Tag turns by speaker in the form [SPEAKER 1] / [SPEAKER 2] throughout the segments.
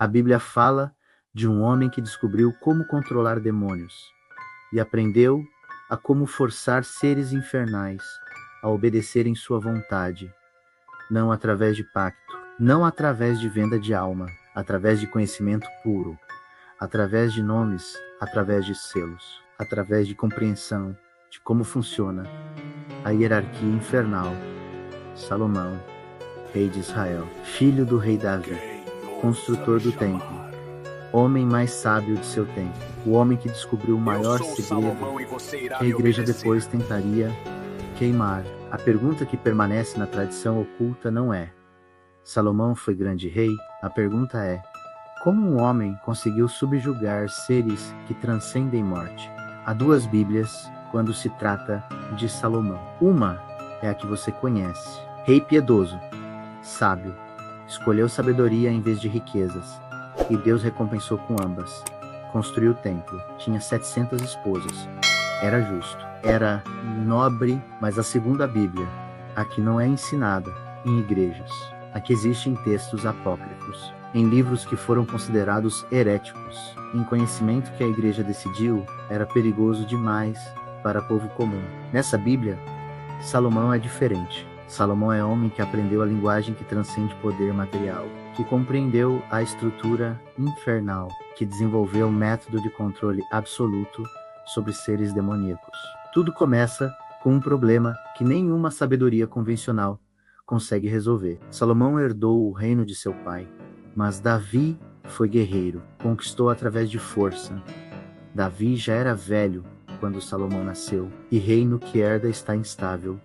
[SPEAKER 1] A Bíblia fala de um homem que descobriu como controlar demônios e aprendeu a como forçar seres infernais a obedecerem sua vontade, não através de pacto, não através de venda de alma, através de conhecimento puro, através de nomes, através de selos, através de compreensão de como funciona a hierarquia infernal. Salomão, rei de Israel, filho do rei Davi, construtor do templo, homem mais sábio de seu tempo, o homem que descobriu o maior segredo que a igreja depois tentaria queimar. A pergunta que permanece na tradição oculta não é: Salomão foi grande rei? A pergunta é: como um homem conseguiu subjugar seres que transcendem morte? Há duas Bíblias quando se trata de Salomão. Uma é a que você conhece. Rei piedoso, sábio, escolheu sabedoria em vez de riquezas, e Deus recompensou com ambas. Construiu o templo, tinha 700 esposas. Era justo, era nobre, mas a segunda Bíblia, a que não é ensinada em igrejas, a que existe em textos apócrifos, em livros que foram considerados heréticos, em conhecimento que a igreja decidiu era perigoso demais para povo comum. Nessa Bíblia, Salomão é diferente. Salomão é homem que aprendeu a linguagem que transcende poder material, que compreendeu a estrutura infernal, que desenvolveu um método de controle absoluto sobre seres demoníacos. Tudo começa com um problema que nenhuma sabedoria convencional consegue resolver. Salomão herdou o reino de seu pai, mas Davi foi guerreiro, conquistou através de força. Davi já era velho quando Salomão nasceu, e reino que herda está instável.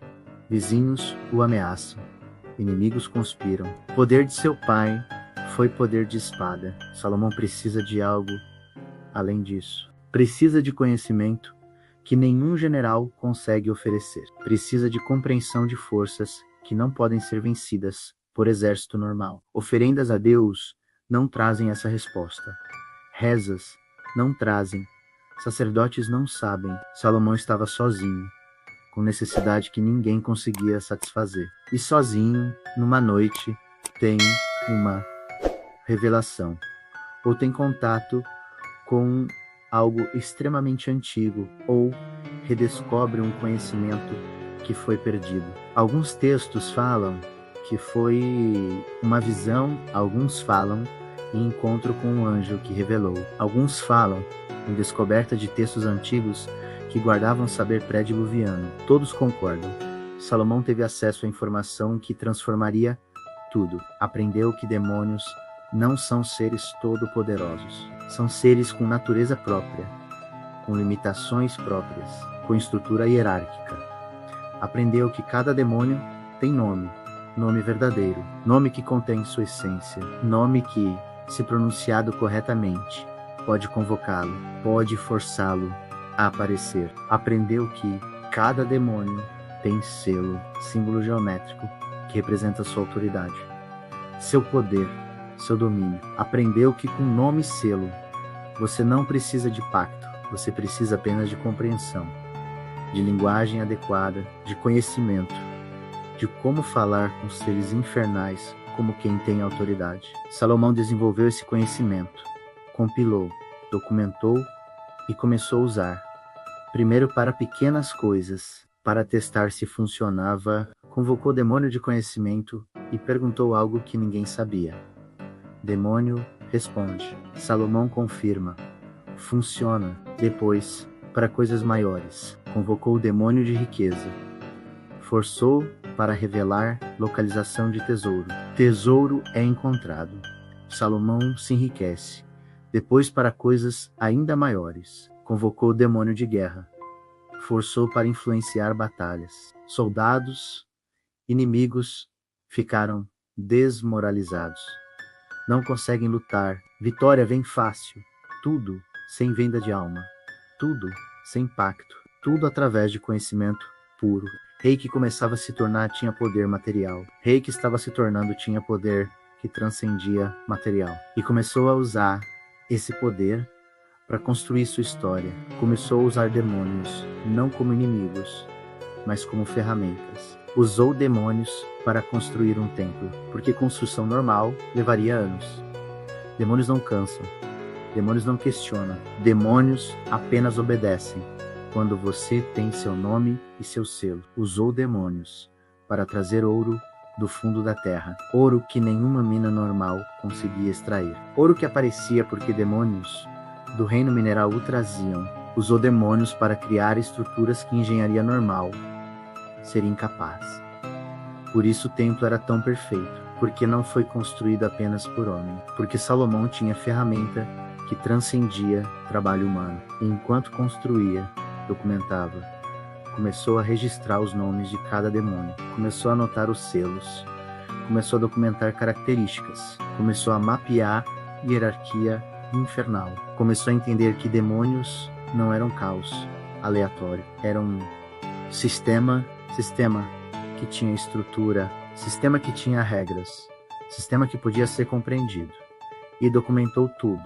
[SPEAKER 1] Vizinhos o ameaçam, inimigos conspiram. Poder de seu pai foi poder de espada. Salomão precisa de algo além disso. Precisa de conhecimento que nenhum general consegue oferecer. Precisa de compreensão de forças que não podem ser vencidas por exército normal. Oferendas a Deus não trazem essa resposta. Rezas não trazem. Sacerdotes não sabem. Salomão estava sozinho, com necessidade que ninguém conseguia satisfazer. E sozinho, numa noite, tem uma revelação, ou tem contato com algo extremamente antigo, ou redescobre um conhecimento que foi perdido. Alguns textos falam que foi uma visão, alguns falam em encontro com um anjo que revelou. Alguns falam em descoberta de textos antigos que guardavam saber pré-diluviano. Todos concordam. Salomão teve acesso à informação que transformaria tudo. Aprendeu que demônios não são seres todo-poderosos. São seres com natureza própria, com limitações próprias, com estrutura hierárquica. Aprendeu que cada demônio tem nome, nome verdadeiro, nome que contém sua essência, nome que, se pronunciado corretamente, pode convocá-lo, pode forçá-lo a aparecer. Aprendeu que cada demônio tem selo, símbolo geométrico, que representa sua autoridade, seu poder, seu domínio. Aprendeu que com nome e selo, você não precisa de pacto, você precisa apenas de compreensão, de linguagem adequada, de conhecimento, de como falar com seres infernais como quem tem autoridade. Salomão desenvolveu esse conhecimento, compilou, documentou e começou a usar. Primeiro para pequenas coisas, para testar se funcionava, convocou o demônio de conhecimento e perguntou algo que ninguém sabia. Demônio responde. Salomão confirma. Funciona. Depois, para coisas maiores, convocou o demônio de riqueza. Forçou para revelar localização de tesouro. Tesouro é encontrado. Salomão se enriquece. Depois, para coisas ainda maiores, convocou o demônio de guerra. Forçou para influenciar batalhas. Soldados, inimigos, ficaram desmoralizados. Não conseguem lutar. Vitória vem fácil. Tudo sem venda de alma. Tudo sem pacto. Tudo através de conhecimento puro. Rei que começava a se tornar tinha poder material. Rei que estava se tornando tinha poder que transcendia material. E começou a usar esse poder para construir sua história. Começou a usar demônios, não como inimigos, mas como ferramentas. Usou demônios para construir um templo, porque construção normal levaria anos. Demônios não cansam. Demônios não questionam. Demônios apenas obedecem. Quando você tem seu nome e seu selo. Usou demônios para trazer ouro do fundo da terra. Ouro que nenhuma mina normal conseguia extrair. Ouro que aparecia porque demônios do reino mineral o traziam. Usou demônios para criar estruturas que engenharia normal seria incapaz. Por isso o templo era tão perfeito, porque não foi construído apenas por homem, porque Salomão tinha ferramenta que transcendia trabalho humano. E enquanto construía, documentava, começou a registrar os nomes de cada demônio, começou a anotar os selos, começou a documentar características, começou a mapear hierarquia infernal, começou a entender que demônios não eram caos aleatório, era um sistema que tinha estrutura, sistema que tinha regras, sistema que podia ser compreendido, e documentou tudo,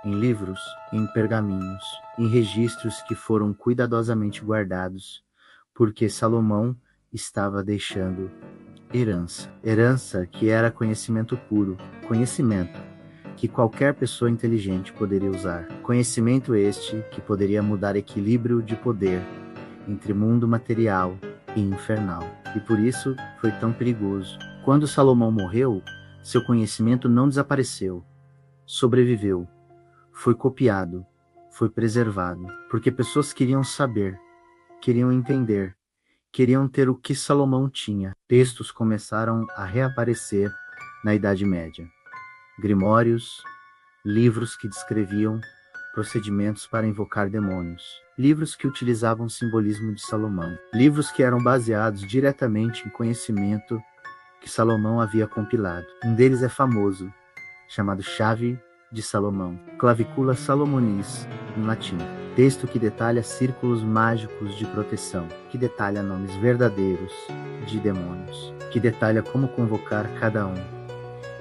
[SPEAKER 1] em livros, em pergaminhos, em registros que foram cuidadosamente guardados, porque Salomão estava deixando herança que era conhecimento puro, conhecimento que qualquer pessoa inteligente poderia usar, conhecimento este que poderia mudar equilíbrio de poder entre mundo material e infernal. E por isso foi tão perigoso. Quando Salomão morreu, seu conhecimento não desapareceu, sobreviveu, foi copiado, foi preservado, porque pessoas queriam saber, queriam entender, queriam ter o que Salomão tinha. Textos começaram a reaparecer na Idade Média. Grimórios, livros que descreviam procedimentos para invocar demônios, livros que utilizavam o simbolismo de Salomão, livros que eram baseados diretamente em conhecimento que Salomão havia compilado. Um deles é famoso, chamado Chave de Salomão, Clavicula Salomonis, em latim, texto que detalha círculos mágicos de proteção, que detalha nomes verdadeiros de demônios, que detalha como convocar cada um,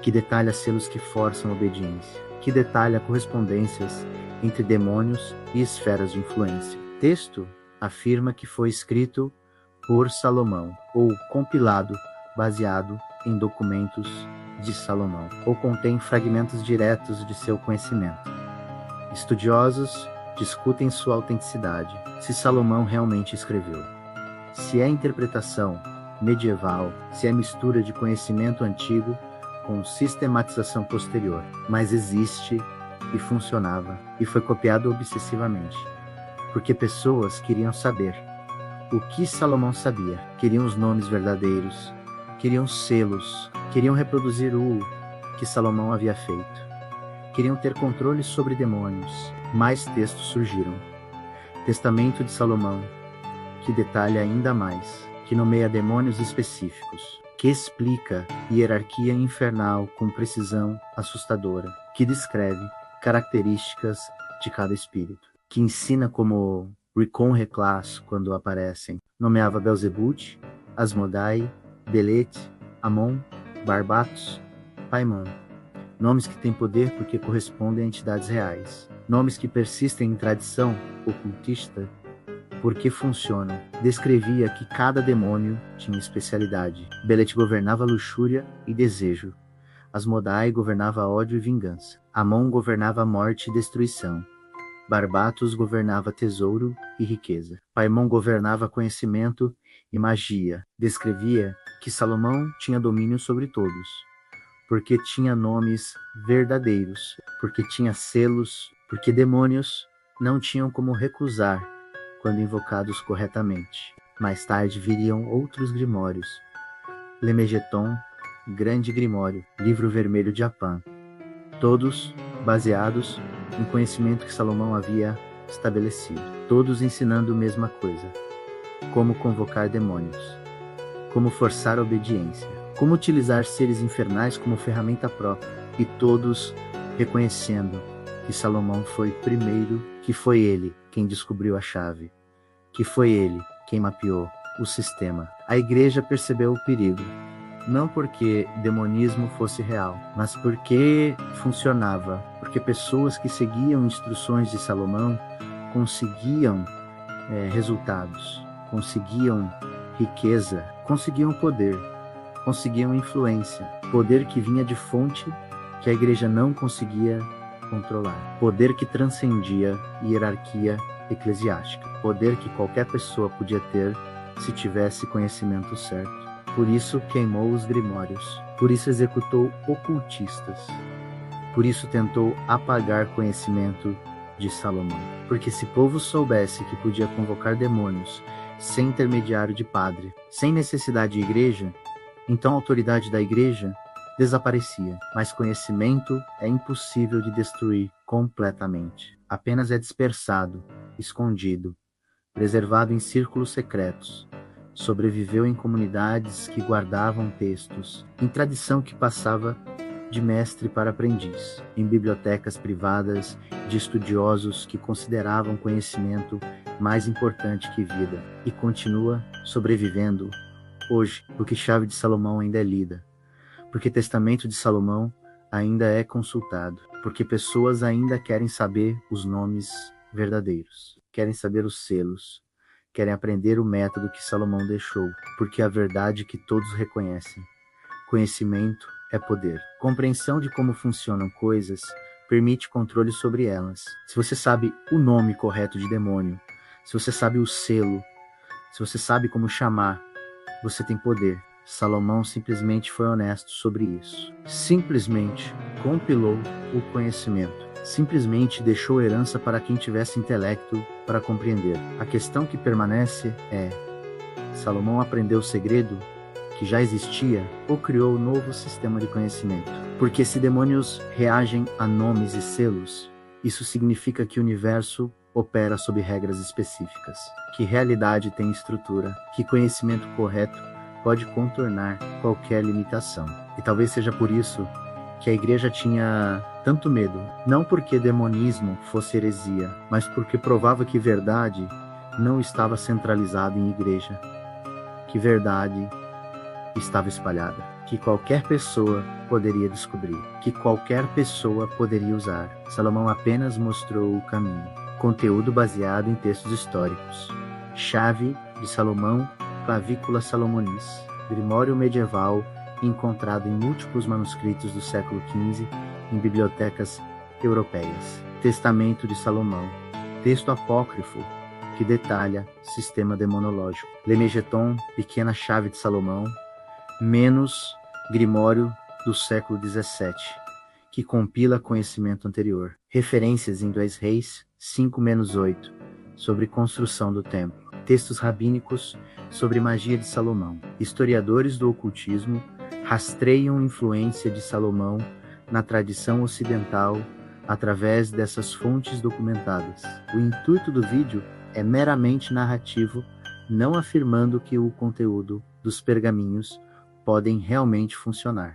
[SPEAKER 1] que detalha selos que forçam obediência, que detalha correspondências entre demônios e esferas de influência. Texto afirma que foi escrito por Salomão, ou compilado baseado em documentos de Salomão, ou contém fragmentos diretos de seu conhecimento. Estudiosos discutem sua autenticidade, se Salomão realmente escreveu, se é interpretação medieval, se é mistura de conhecimento antigo com sistematização posterior, mas existe e funcionava e foi copiado obsessivamente, porque pessoas queriam saber o que Salomão sabia, queriam os nomes verdadeiros, queriam selos, queriam reproduzir o que Salomão havia feito, queriam ter controle sobre demônios. Mais textos surgiram. Testamento de Salomão, que detalha ainda mais, que nomeia demônios específicos, que explica hierarquia infernal com precisão assustadora, que descreve características de cada espírito, que ensina como Ricon Reclas, quando aparecem, nomeava Belzebut, Asmodai, Belete, Amon, Barbatos, Paimon, nomes que têm poder porque correspondem a entidades reais, nomes que persistem em tradição ocultista porque funcionam. Descrevia que cada demônio tinha especialidade. Belete governava luxúria e desejo. Asmodai governava ódio e vingança. Amon governava morte e destruição. Barbatos governava tesouro e riqueza. Paimon governava conhecimento e magia. Descrevia que Salomão tinha domínio sobre todos, porque tinha nomes verdadeiros, porque tinha selos, porque demônios não tinham como recusar quando invocados corretamente. Mais tarde viriam outros grimórios. Lemegeton, Grande Grimório, Livro Vermelho de Apam, todos baseados em conhecimento que Salomão havia estabelecido, todos ensinando a mesma coisa: como convocar demônios, como forçar a obediência, como utilizar seres infernais como ferramenta própria, e todos reconhecendo que Salomão foi primeiro, que foi ele quem descobriu a chave, que foi ele quem mapeou o sistema. A igreja percebeu o perigo, não porque demonismo fosse real, mas porque funcionava, porque pessoas que seguiam instruções de Salomão conseguiam resultados, conseguiam riqueza, conseguiam poder, conseguiam influência, poder que vinha de fonte que a igreja não conseguia controlar. Poder que transcendia hierarquia eclesiástica. Poder que qualquer pessoa podia ter se tivesse conhecimento certo. Por isso queimou os grimórios. Por isso executou ocultistas. Por isso tentou apagar conhecimento de Salomão. Porque se o povo soubesse que podia convocar demônios sem intermediário de padre, sem necessidade de igreja, então a autoridade da igreja desaparecia. Mas conhecimento é impossível de destruir completamente. Apenas é dispersado, escondido, preservado em círculos secretos. Sobreviveu em comunidades que guardavam textos, em tradição que passava de mestre para aprendiz, em bibliotecas privadas de estudiosos que consideravam conhecimento mais importante que vida, e continua sobrevivendo hoje, porque Chave de Salomão ainda é lida, porque Testamento de Salomão ainda é consultado, porque pessoas ainda querem saber os nomes verdadeiros, querem saber os selos, querem aprender o método que Salomão deixou, porque é a verdade que todos reconhecem. Conhecimento é poder. Compreensão de como funcionam coisas permite controle sobre elas. Se você sabe o nome correto de demônio, se você sabe o selo, se você sabe como chamar, você tem poder. Salomão simplesmente foi honesto sobre isso. Simplesmente compilou o conhecimento. Simplesmente deixou herança para quem tivesse intelecto para compreender. A questão que permanece é: Salomão aprendeu o segredo que já existia ou criou um novo sistema de conhecimento? Porque se demônios reagem a nomes e selos, isso significa que o universo opera sob regras específicas, que realidade tem estrutura, que conhecimento correto pode contornar qualquer limitação. E talvez seja por isso que a igreja tinha tanto medo, não porque demonismo fosse heresia, mas porque provava que verdade não estava centralizada em igreja, que verdade estava espalhada, que qualquer pessoa poderia descobrir, que qualquer pessoa poderia usar. Salomão apenas mostrou o caminho. Conteúdo baseado em textos históricos. Chave de Salomão, Clavícula Salomonis, Grimório medieval encontrado em múltiplos manuscritos do século XV em bibliotecas europeias. Testamento de Salomão, texto apócrifo que detalha sistema demonológico. Lemegeton, Pequena Chave de Salomão, menos Grimório do século XVII, que compila conhecimento anterior. Referências em 2 Reis 5-8, sobre construção do templo. Textos rabínicos sobre magia de Salomão. Historiadores do ocultismo rastreiam influência de Salomão na tradição ocidental através dessas fontes documentadas. O intuito do vídeo é meramente narrativo, não afirmando que o conteúdo dos pergaminhos podem realmente funcionar.